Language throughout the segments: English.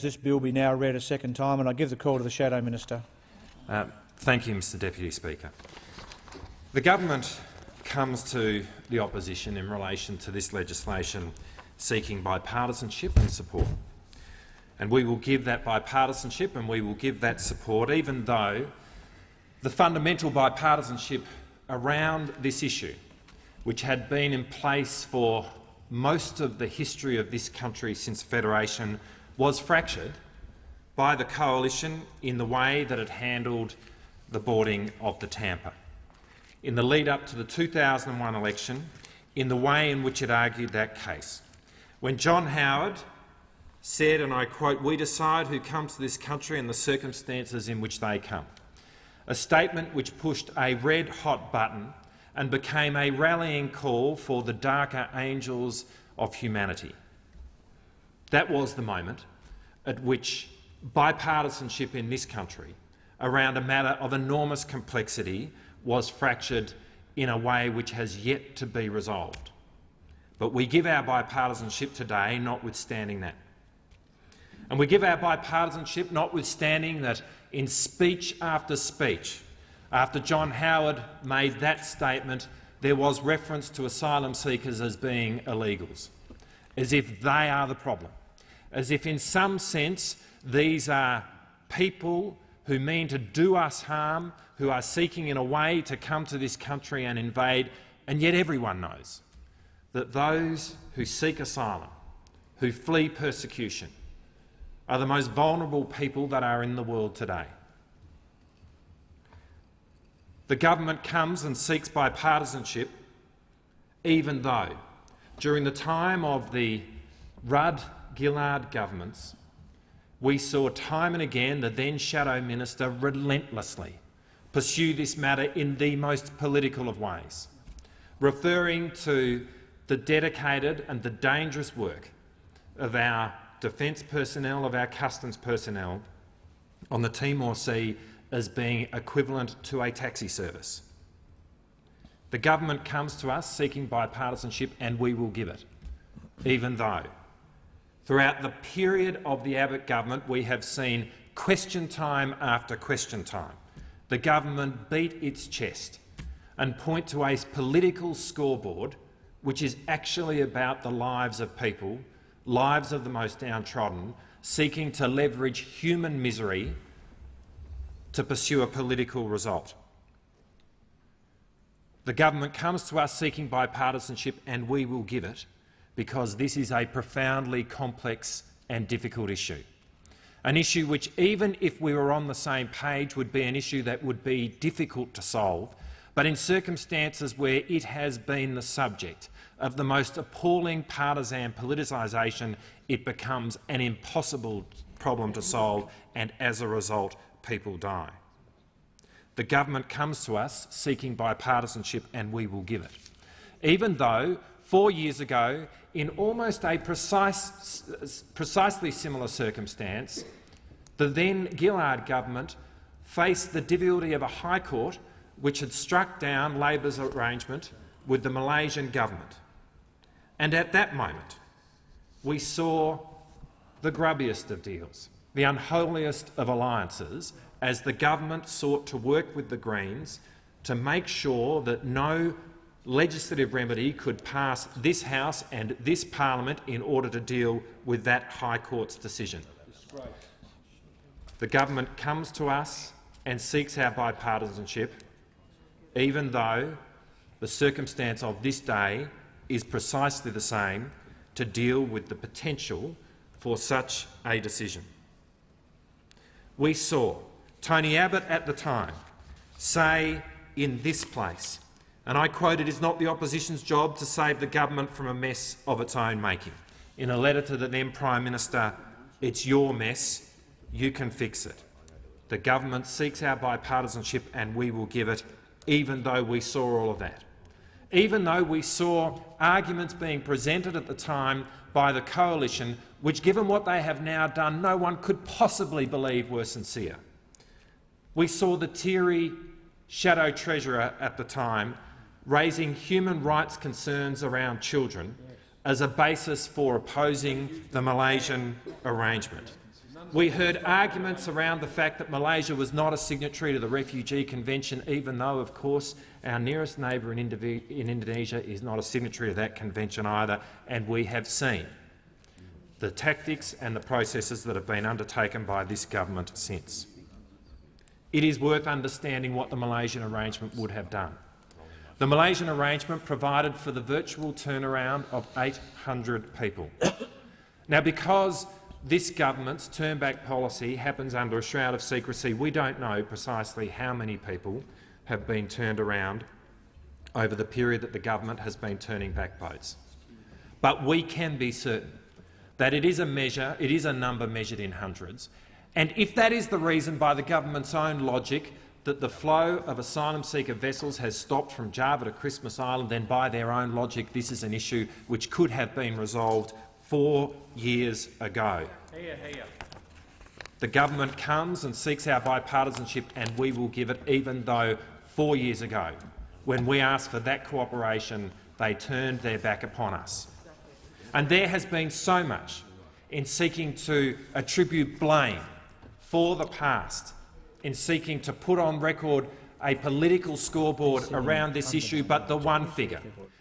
This bill be now read a second time, and I give the call to the Shadow Minister. Thank you, Mr Deputy Speaker. The government comes to the opposition in relation to this legislation seeking bipartisanship and support. And we will give that bipartisanship and we will give that support, even though the fundamental bipartisanship around this issue, which had been in place for most of the history of this country since Federation, was fractured by the coalition in the way that it handled the boarding of the Tampa, in the lead-up to the 2001 election, in the way in which it argued that case. When John Howard said, and I quote, "We decide who comes to this country and the circumstances in which they come," a statement which pushed a red-hot button and became a rallying call for the darker angels of humanity. That was the moment at which bipartisanship in this country around a matter of enormous complexity was fractured in a way which has yet to be resolved. But we give our bipartisanship today notwithstanding that. And we give our bipartisanship notwithstanding that in speech, after John Howard made that statement, there was reference to asylum seekers as being illegals, as if they are the problem, as if in some sense these are people who mean to do us harm, who are seeking in a way to come to this country and invade, and yet everyone knows that those who seek asylum, who flee persecution, are the most vulnerable people that are in the world today. The government comes and seeks bipartisanship even though, during the time of the Rudd-Gillard governments, we saw time and again the then Shadow Minister relentlessly pursue this matter in the most political of ways, referring to the dedicated and the dangerous work of our defence personnel, of our customs personnel on the Timor Sea as being equivalent to a taxi service. The government comes to us seeking bipartisanship and we will give it, even though throughout the period of the Abbott government we have seen question time after question time the government beat its chest and point to a political scoreboard which is actually about the lives of people, lives of the most downtrodden, seeking to leverage human misery to pursue a political result. The government comes to us seeking bipartisanship and we will give it because this is a profoundly complex and difficult issue. An issue which, even if we were on the same page, would be an issue that would be difficult to solve, but in circumstances where it has been the subject of the most appalling partisan politicisation, it becomes an impossible problem to solve, and as a result, people die. The government comes to us seeking bipartisanship and we will give it, even though 4 years ago, in almost a precisely similar circumstance, the then Gillard government faced the difficulty of a High Court which had struck down Labor's arrangement with the Malaysian government. And at that moment, we saw the grubbiest of deals, the unholiest of alliances, as the government sought to work with the Greens to make sure that no legislative remedy could pass this House and this Parliament in order to deal with that High Court's decision. The government comes to us and seeks our bipartisanship, even though the circumstance of this day is precisely the same, to deal with the potential for such a decision. We saw Tony Abbott at the time say in this place, and I quote, "It is not the opposition's job to save the government from a mess of its own making." In a letter to the then Prime Minister, "It's your mess, you can fix it." The government seeks our bipartisanship and we will give it, even though we saw all of that. Even though we saw arguments being presented at the time by the coalition which, given what they have now done, no one could possibly believe were sincere. We saw the teary Shadow Treasurer at the time raising human rights concerns around children as a basis for opposing the Malaysian arrangement. We heard arguments around the fact that Malaysia was not a signatory to the Refugee Convention, even though, of course, our nearest neighbour in Indonesia is not a signatory to that convention either, and we have seen the tactics and the processes that have been undertaken by this government since. It is worth understanding what the Malaysian arrangement would have done. The Malaysian arrangement provided for the virtual turnaround of 800 people. Now, because this government's turn-back policy happens under a shroud of secrecy, we don't know precisely how many people have been turned around over the period that the government has been turning back boats. But we can be certain that it is a number measured in hundreds, and if that is the reason, by the government's own logic, that the flow of asylum seeker vessels has stopped from Java to Christmas Island, then by their own logic this is an issue which could have been resolved 4 years ago. The government comes and seeks our bipartisanship, and we will give it, even though 4 years ago, when we asked for that cooperation, they turned their back upon us. And there has been so much in seeking to attribute blame for the past, in seeking to put on record a political scoreboard around this issue, but the one figure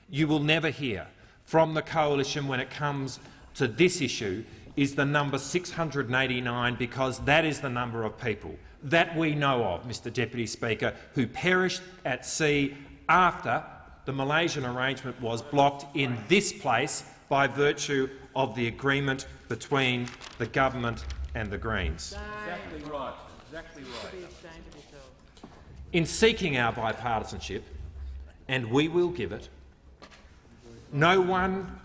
you will never hear from the coalition when it comes to this issue is the number 689, because that is the number of people that we know of, Mr Deputy Speaker, who perished at sea after the Malaysian arrangement was blocked in this place by virtue of the agreement between the government and the Greens. Exactly right. Exactly right. In seeking our bipartisanship, and we will give it, no one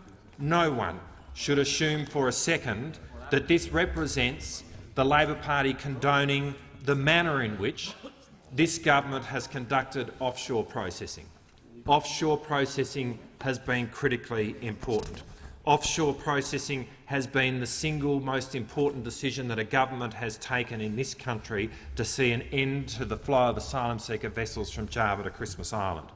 should assume for a second that this represents the Labor Party condoning the manner in which this government has conducted offshore processing. Offshore processing has been critically important. Offshore processing has been the single most important decision that a government has taken in this country to see an end to the flow of asylum seeker vessels from Java to Christmas Island.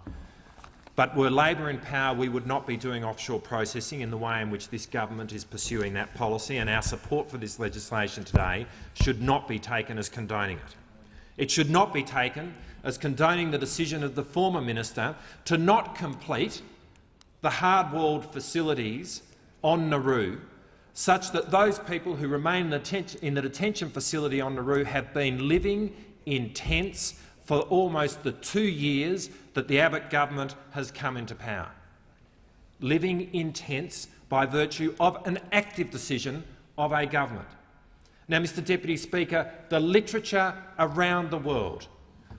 But were Labor in power, we would not be doing offshore processing in the way in which this government is pursuing that policy, and our support for this legislation today should not be taken as condoning it. It should not be taken as condoning the decision of the former minister to not complete the hard-walled facilities on Nauru, such that those people who remain in the detention facility on Nauru have been living in tents for almost the 2 years that the Abbott government has come into power. Living in tents by virtue of an active decision of a government. Now, Mr Deputy Speaker, the literature around the world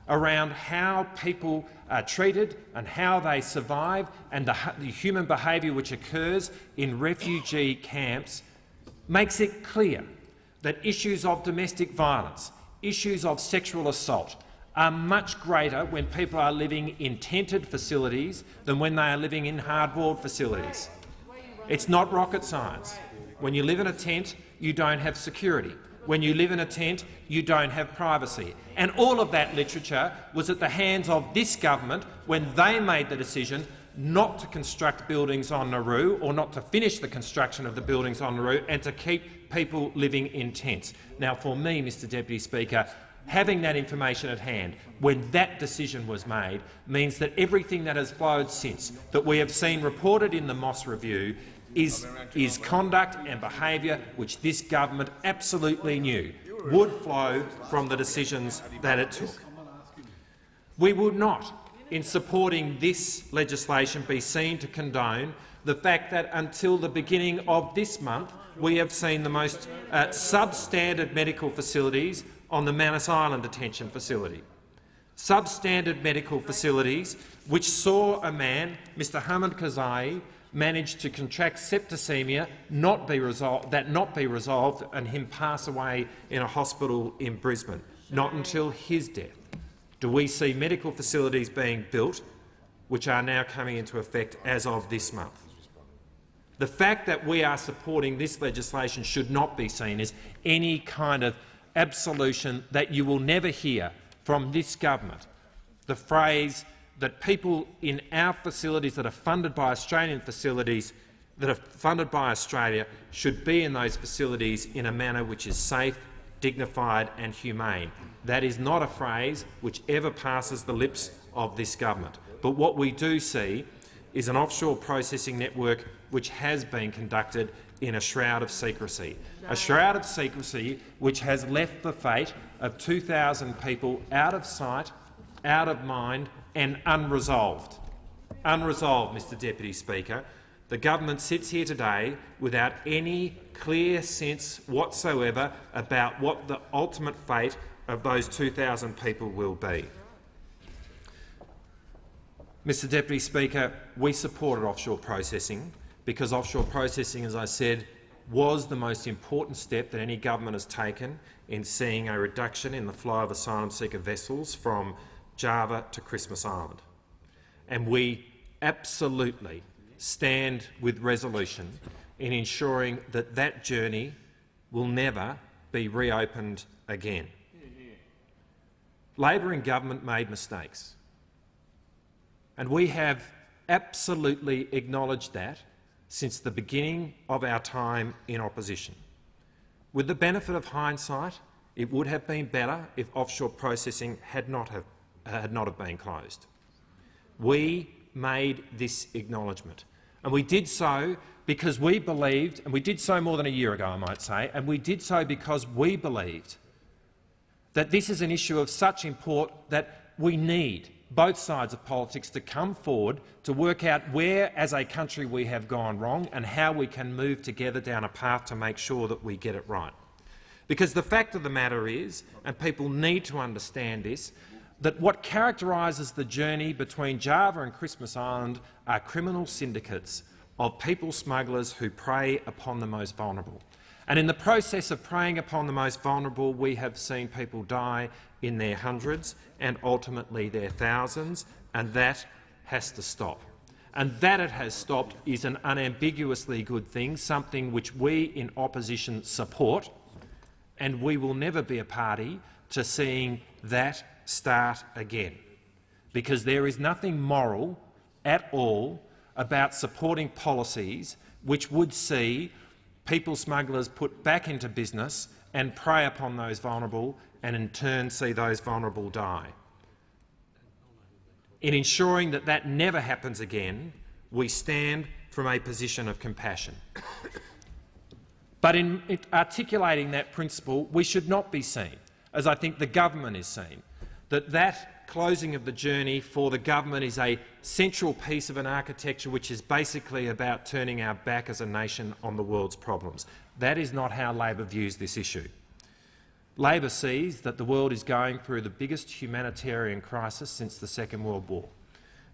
around how people are treated and how they survive and the human behaviour which occurs in refugee camps makes it clear that issues of domestic violence, issues of sexual assault are much greater when people are living in tented facilities than when they are living in hard-walled facilities. It's not rocket science. When you live in a tent, you don't have security. When you live in a tent, you don't have privacy. And all of that literature was at the hands of this government when they made the decision not to construct buildings on Nauru, or not to finish the construction of the buildings on Nauru, and to keep people living in tents. Now, for me, Mr Deputy Speaker, having that information at hand when that decision was made means that everything that has flowed since, that we have seen reported in the Moss Review, is conduct and behaviour which this government absolutely knew would flow from the decisions that it took. We would not, in supporting this legislation, be seen to condone the fact that until the beginning of this month we have seen the most substandard medical facilities on the Manus Island detention facility. Substandard medical facilities which saw a man, Mr Hamid Karzai, managed to contract septicemia, not be resolved, and him pass away in a hospital in Brisbane. Not until his death do we see medical facilities being built which are now coming into effect as of this month. The fact that we are supporting this legislation should not be seen as any kind of absolution that you will never hear from this government. The phrase that people in our facilities that are funded by Australian facilities that are funded by Australia should be in those facilities in a manner which is safe, dignified and humane. That is not a phrase which ever passes the lips of this government. But what we do see is an offshore processing network which has been conducted in a shroud of secrecy. A shroud of secrecy which has left the fate of 2,000 people out of sight, out of mind and unresolved. Unresolved, Mr Deputy Speaker. The government sits here today without any clear sense whatsoever about what the ultimate fate of those 2,000 people will be. Mr Deputy Speaker, we supported offshore processing because offshore processing, as I said, was the most important step that any government has taken in seeing a reduction in the flow of asylum seeker vessels from Java to Christmas Island. And we absolutely stand with resolution in ensuring that that journey will never be reopened again. Labor in government made mistakes, and we have absolutely acknowledged that since the beginning of our time in opposition. With the benefit of hindsight, it would have been better if offshore processing had not have been closed. We made this acknowledgement, and we did so because we believed, and we did so more than a year ago, I might say, and we did so because we believed that this is an issue of such import that we need both sides of politics to come forward to work out where, as a country, we have gone wrong and how we can move together down a path to make sure that we get it right. Because the fact of the matter is, and people need to understand this, that what characterises the journey between Java and Christmas Island are criminal syndicates of people smugglers who prey upon the most vulnerable. And in the process of preying upon the most vulnerable, we have seen people die in their hundreds and ultimately their thousands, and that has to stop. And that it has stopped is an unambiguously good thing, something which we in opposition support, and we will never be a party to seeing that start again, because there is nothing moral at all about supporting policies which would see people smugglers put back into business and prey upon those vulnerable and in turn see those vulnerable die. In ensuring that that never happens again, we stand from a position of compassion. But in articulating that principle, we should not be seen, as I think the government is seen, that closing of the journey for the government is a central piece of an architecture which is basically about turning our back as a nation on the world's problems. That is not how Labor views this issue. Labor sees that the world is going through the biggest humanitarian crisis since the Second World War.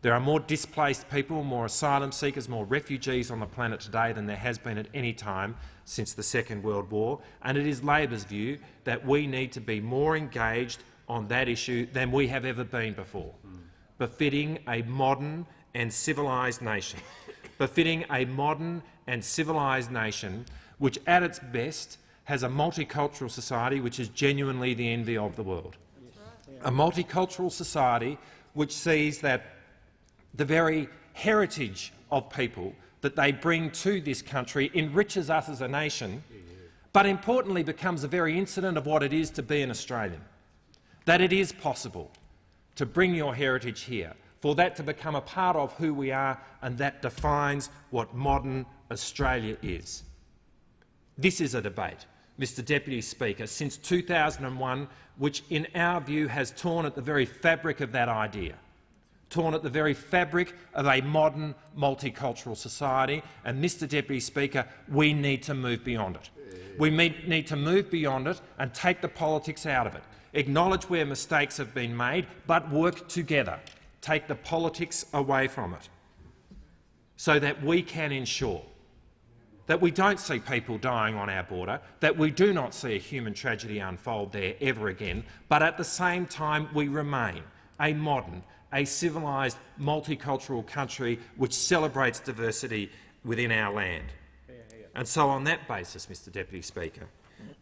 There are more displaced people, more asylum seekers, more refugees on the planet today than there has been at any time since the Second World War, and it is Labor's view that we need to be more engaged on that issue than we have ever been before, befitting a modern and civilised nation, befitting a modern and civilised nation which at its best has a multicultural society which is genuinely the envy of the world. A multicultural society which sees that the very heritage of people that they bring to this country enriches us as a nation, but importantly becomes a very incident of what it is to be an Australian. That it is possible to bring your heritage here, for that to become a part of who we are, and that defines what modern Australia is. This is a debate, Mr Deputy Speaker, since 2001, which in our view has torn at the very fabric of that idea, torn at the very fabric of a modern multicultural society, and Mr Deputy Speaker, we need to move beyond it. We need to move beyond it and take the politics out of it. Acknowledge where mistakes have been made, but work together. Take the politics away from it so that we can ensure that we don't see people dying on our border, that we do not see a human tragedy unfold there ever again, but at the same time we remain a modern, a civilised, multicultural country which celebrates diversity within our land. And so on that basis, Mr Deputy Speaker,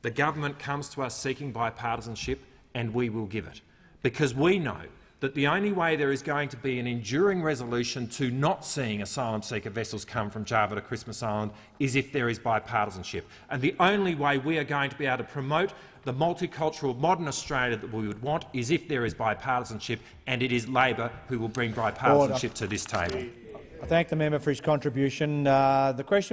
the government comes to us seeking bipartisanship, and we will give it, because we know that the only way there is going to be an enduring resolution to not seeing asylum seeker vessels come from Java to Christmas Island is if there is bipartisanship. And the only way we are going to be able to promote the multicultural modern Australia that we would want is if there is bipartisanship, and it is Labor who will bring bipartisanship to this table. I thank the member for his contribution. The question